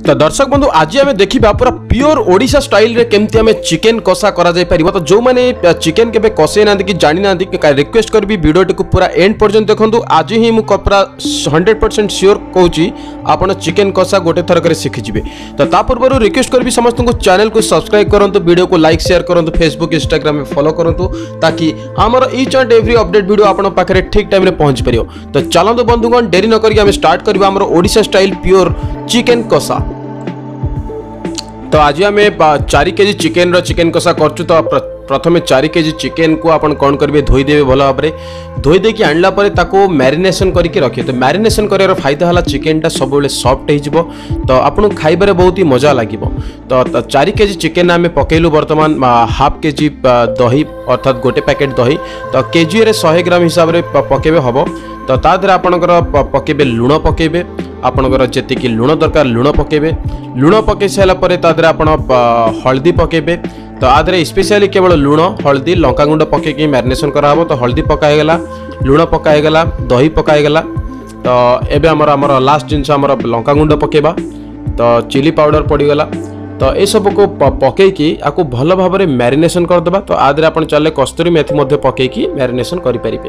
तो दर्शक बंधु आज आम देखा पूरा प्योर ओडिशा स्टाइल रे केमती आम चिकेन कषा करा जाय परिबो। तो जो मैंने चिकेन केबे कषे ना कि जानि ना रिक्वेस्ट करबी वीडियोटी को पूरा एंड पर्यंत देखंतु। आज ही मु पूरा 100% श्योर कहूची आपण चिकेन कषा गोटे थर करे शिखि जिवे। तो ता पूर्व रिक्वेस्ट करबी समस्त को चैनल को सब्सक्राइब करंतु, वीडियो को लाइक शेयर करंतु, फेसबुक इंस्टाग्राम में फॉलो करंतु ताकि हमर each and every update video आपण पाखरे ठीक टाइम रे पहुंच परियो। तो चलंतु बंधुगण डेरी न करी आम स्टार्ट करबा हमर ओडिशा स्टाइल प्योर चिकेन कषा। तो आज आम 4 केजी चिकेन चिकेन कषा करछु। तो प्रथम 4 केजी चिकेन को आपण कौन करेंगे धोई देवे भल भाव में। धोई देकी आणला परे ताको मैरिनेशन करके रखिए। तो मैरिनेशन करार फायदा है चिकेन टा सब सॉफ्ट हो, तो आपन खाइबारे बहुत ही मजा लगे। तो 4 केजी चिकेन आम पकेलु बर्तमान हाफ केजी दही अर्थात गोटे पैकेट दही। तो केजी रे 100 ग्राम हिसाब से पकेबे हम। तो ता देहरे आपणकर पकेबे लुण पकेबे, आपणकर जेतिकी लुण दरकार लुण पकेबे। लुण पकई सारा पर तादेहरे आपण हल्दी पकेबे। तो आदरे स्पेशली केवल लुण हल्दी लंका गुंड पकईकि मैरिनेशन कराहब। तो हल्दी पकाईगला, लुण पकाईगला, दही पकाईगला। तो एबे आमर लास्ट जिनस आमर लंका गुंड पकेबा। तो चिली पाउडर पड़ीगला। तो ये सब को पकईकि आपको भल भाव में मैरिनेशन करदेबा। तो आदरे आपण चले कस्तूरी मेथी मध्य पकईकि मैरिनेशन करें।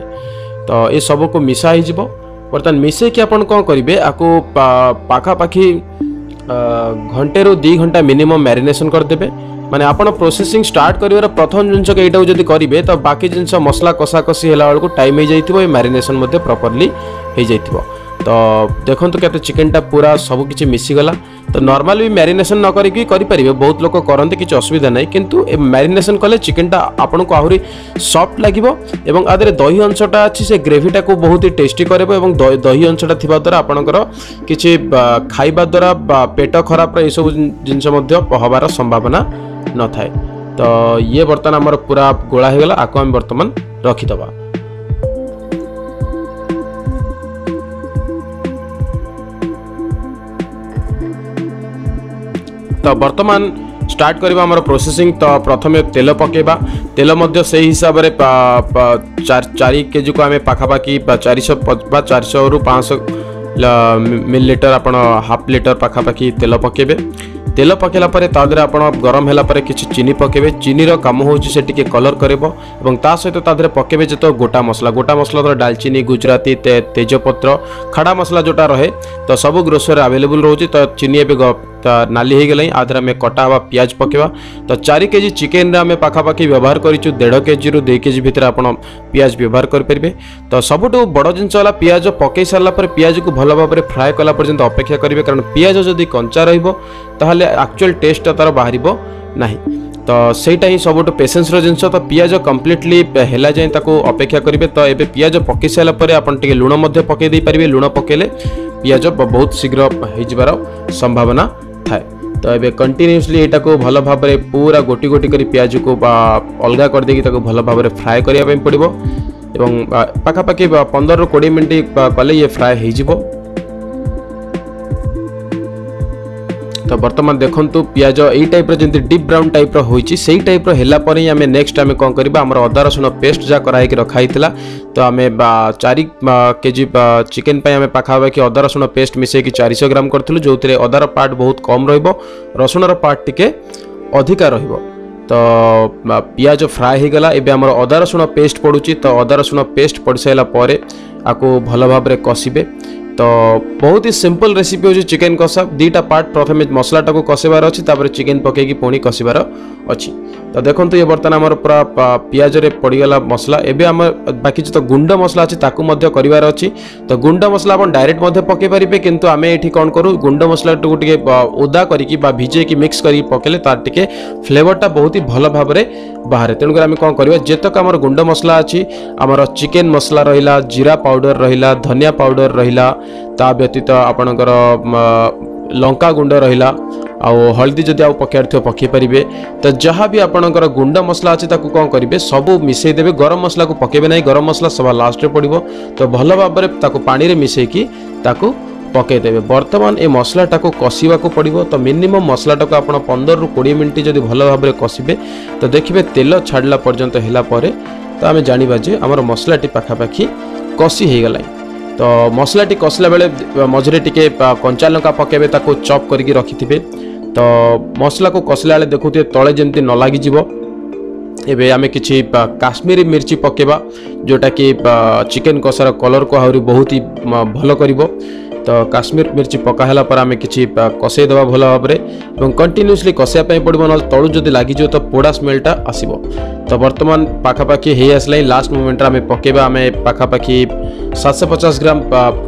तो ये सब को मिसा हो बर्तमान मिसेकी आपन कौन करेंगे आपको पाखापाखी घंटे रू 2 घंटा मिनिमम मैरिनेशन करदे। माने आपन प्रोसेसिंग स्टार्ट कर प्रथम जिनस यहीटा जब करेंगे तो बाकी जिनस मसला कषा कषी है टाइम हो जाए मैरिनेशन प्रॉपर्ली हो जाए। तो देखो केते चिकेन टा पूरा सब किसी मिसीगला। तो नॉर्मल भी मैरिनेशन न करी करें, बहुत लोग करते किसी असुविधा नहीं, किंतु मैरिनेशन कले चिकेन टा आपन को आहरी सॉफ्ट लगे। एवं आदरे दही अंशटा अच्छी से ग्रेवीटा को बहुत ही टेस्टी करे। एवं दही अंशटा थिबा द्वारा आपनकर किछि खाइबा द्वारा पेट खराब ये सब जिनस हबार संभावना न थाए। तो ये बर्तमान आमर पूरा गोला होगला। आपको आम बर्तमान रखीदबा। तो बर्तमान स्टार्ट करबा हमर प्रोसेसिंग। तो प्रथम तेल पकेबा। तेल मध्य से हिसाब रे 4 केजी को आम पाखापाखि 400 रु 500 मिलीलीटर आपण हाफ लीटर पाखापाखि तेल पकेबे। तेल पकेला परे तादरे आपण गरम हैला परे किछि चीनी पकेबे। चीनी रो काम होउछि से टिके कलर करबो एवं ता सहित तादरे पकेबे जतो गोटा मसला तो दालचीनी गुजराती तेजपत्र खड़ा मसला जोटा रहे। तो सब ग्रोसरी अवेलेबल रोची। तो चीनी एबे नाली हो गला। आधे आम कटा हुआ पियाज पकेबा। तो 4 केजी चिकेन आम पाखापाखि व्यवहार करूँ 1.5 केजी रु 2 केजी भितर आप पियाज व्यवहार करेंगे। तो सबुठ बड़ जिनस है पियाज पकई सारा पियाज को भल भाव में फ्राए कला पर्यंत अपेक्षा करेंगे, कारण पियाज जदि कंचा रहा एक्चुअल टेस्ट तार बाहर ना। तो सहीटा ही सबुठ पेसेंस जिनस। तो पियाज कंप्लीटली हेला जाए अपेक्षा करेंगे। तो ये पियाज पकई सारा आप लुण पकई दे पारे। लुण पकेले पियाज बहुत शीघ्र हो संभावना थाए। तो ये कंटिन्यूसली यहाँ को भल भाव में पूरा गोटी गोटी कर पियाज को अलग कर देकी भल भाव में फ्राए करने पड़ो। एवं पाखापाखि 15 रु 20 मिनट कले ये फ्राए हो। तो बर्तमान देखंतु पियाज यही टाइप जमी डीप ब्राउन टाइप होइछि सेही टाइप हैला पर ही आम नेक्स्ट आम कौन करबा हमर अदा रसुण पेस्ट जहाँ कराई रखाई। तो आम 4 केजी चिकेन पे आम पाखापाखि अदा रसुण पेस्ट मिसेकी 400 ग्राम करथिलु, जो अदार पार्ट बहुत कम रहिबो, रसुणर पार्ट टिके अधिका रहिबो। तो पियाज फ्राए हो गला। एबे हमर अदा रसुण पेस्ट पड़ुछि। तो अदा रसुण पेस्ट पड़ सारा पर आपको भल भाव में कषिबे। तो बहुत ही सिंपल रेसिपी हो चिकेन कषा। 2टा पार्ट, प्रथम मसलाटा को कषिबार अच्छी, चिकेन पकईकि पुणी कषिबार अच्छी। तो देखो ये बर्तमान आमर पूरा पियाज रे पड़गला मसला। एबे आम बाकी जो गुंड मसला अच्छी ताकू मध्य करिवार अच्छी। तो गुंड मसला आप डायरेक्ट मध्य पकई पारे, किंतु आम ये कौन करूँ गुंड मसला को टिके ओदा करिकी भिजेकी मिक्स करी पकेले तार टिके फ्लेवरटा बहुत ही भल भाव में बाहर। तेणुक आम कौन करवा जेतक आमर गुंड मसला अच्छी, आमर चिकेन मसला रहिला, जीरा पाउडर रहिला, धनिया पाउडर रहिला, ता व्यतीत आपणकर लंका गुंड रहिला, आउ हल्दी जदि आप पकेयार थो पकई पारे। तो जहाँ भी आपणकर गुंड मसला अच्छी ताकू कौन करेंगे सबू मिसई देवे। गरम मसला को पकेबे नहीं, गरम मसला सभा लास्ट में पड़ो। तो भल भाव में पानी रे मिसेकी ताकू पकईदेवे। बर्तमान ये मसलाटा को कषिबा को पड़ो। तो मिनिमम मसलाटा को आप 15 रु 20 मिनट जदि भल भाव में कषिबे तो देखिए तेल छाड़ला पर्यंत है। तो आम जाना जे आमर मसलाटी पाखापाखि कषि हो गला। तो मसलाटी कसला बेले मझे टिके कंचा लंका पकेबे ताको चॉप करके रखिथिबे। तो मसला को कसला बेले देखुथिबे तळे जेमती न लागि जिवो। एबे आमे किछि काश्मीरी मिर्ची पकेबा जोटा कि चिकन कसार कलर को आहुरी बहुत ही भलो करिवो। तो काश्मीर मिर्ची पकाला पर आमे किछि कसे देबा भलो भाबरे एवं कंटिन्यूअसली कसिया पय पड़िबो न तळु जदि लागि जो तो पोड़ा स्मेलटा आसीबो। तो वर्तमान पाखापाखी हे आसलाई लास्ट मोमेंट आमे पकेबा। आमे पाखापाखी 750 ग्राम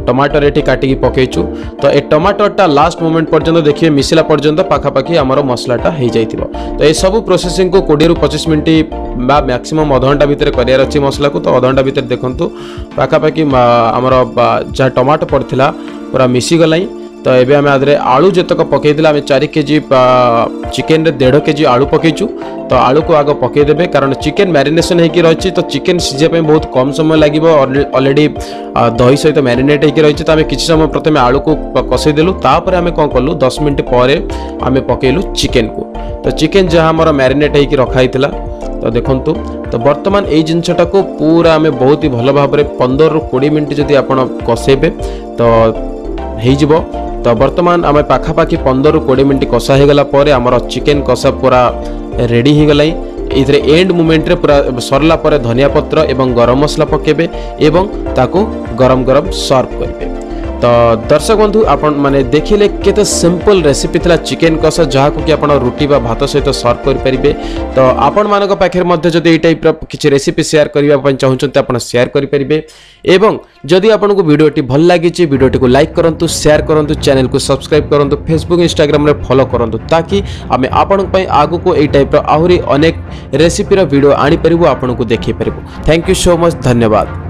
टमाटर एठी काटिकी पकेइछु। तो ए टमाटरटा लास्ट मोमेंट पर्यंत देखिए मिसिला पर्यंत पाखापाखी आमर मसलाटा हो जाइथिबो। तो ए सब प्रोसेसिंग को 20 रु 25 मिनिट बा मैक्सिमम आधा घंटा भितर करियार अछि मसला को। तो आधा घंटा भितर देखंतु पाखापाखी आमर जहाँ टमाटर पड़थिला पूरा मिसी गलाई। तो एबे आमे आदरे आलू जतक पकेइदिला आमे 4 केजी चिकन रे 1.5 केजी आलू पकेइछु। तो आलू को आग पकई देबे कारण चिकन मैरिनेशन हेकी रहिछि। तो चिकन सिझे पे बहुत कम समय लागिबो। ऑलरेडी दही सहित मैरिनेट हेकी रहिछि। तो आमे किछि समय प्रथमे आलू को कसई देलु तापर आमे कोन करलु 10 मिनिट परे आमे पकेइलु चिकन को। तो चिकन जहाँ हमर मैरिनेट हेकी रखा हितला तो देखंतु। तो वर्तमान ए जिनसटा को पूरा आमे बहुत ही भलो भाबरे 15 रु 20 मिनिट जदि आपण कसैबे तो हेइ जिवो। तो वर्तमान आमे पाखापाखी 15 रु 20 मिनिट कषा हो गला पर आमर चिकन कषा पूरा रेडी हो गलाई। इधरे एंड मोमेंट रे पूरा सरला पर धनिया पत्र एवं गरम मसला पकेबे एवं ताको गरम गरम सर्व करेंगे। तो दर्शक बंधु आपण माने देखिले केते सिंपल रेसिपी थिला चिकन कषा जहाँ को कि आपण रोटी बा भात सहित सर्व कर परिबे। तो आपण मानक पाखे मध्य जदि ए टाइप रो किछि रेसिपी शेयर करिबा पय चाहुचंते आपण शेयर करि परिबे। एवं जदि आपनको वीडियोटी भल लागिछि वीडियोटी को लाइक करंतु शेयर करंतु चैनल को सब्सक्राइब करंतु फेसबुक इंस्टाग्राम रे फॉलो करंतु ताकि आमे आपन पय आगु को ए टाइप रो आहुरी अनेक रेसिपी रो वीडियो आनी परिबो आपनको देखि परिबो। थैंक यू सो मच धन्यवाद।